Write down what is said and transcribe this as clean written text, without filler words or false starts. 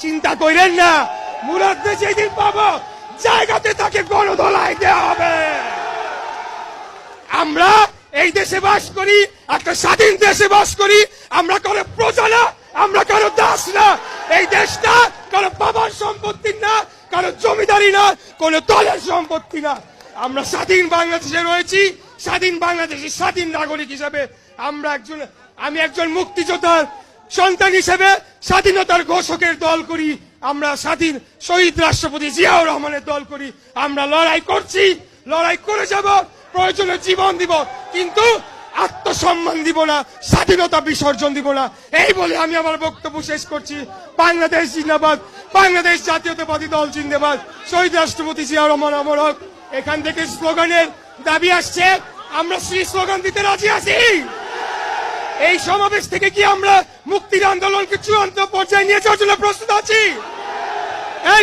চিন্তা করেন না, মুরাদকে যেদিন পাবো জায়গাতে তাকে গণধোলাই দেওয়া হবে। আমরা এই দেশে বাস করি, একটা স্বাধীন দেশে বাস করি। আমরা কারো প্রজা না, আমরা কারো দাস না। এই দেশটা কারো বাবার সম্পত্তি না, কারো জমিদারি না, কোন দলের সম্পত্তি না। আমরা স্বাধীন বাংলাদেশে রয়েছি, স্বাধীন বাংলাদেশের স্বাধীন নাগরিক হিসেবে আমি একজন মুক্তিযোদ্ধার সন্তান হিসেবে স্বাধীনতার ঘোষকের দল করি। আমরা স্বাধীন শহীদ রাষ্ট্রপতি জিয়াউর রহমানের দল করি। আমরা লড়াই করছি, লড়াই করে যাব, প্রয়োজনে জীবন দিব, কিন্তু আত্মসম্মান দিব না, স্বাধীনতা বিসর্জন দিব না। এই বলে আমি আমার বক্তব্য শেষ করছি। বাংলাদেশ জিন্দাবাদ, বাংলাদেশ জাতীয়তাবাদী দল জিন্দাবাদ, শহীদ রাষ্ট্রপতি জিয়াউর রহমান অমর হোক। এখান থেকে স্লোগানের দাবি আসছে, আমরা সেই স্লোগান দিতে রাজি আছি। এই সমাবেশ থেকে কি আমরা মুক্তির আন্দোলনকে চূড়ান্ত পর্যায়ে নিয়ে যাওয়ার জন্য প্রস্তুত আছি? এই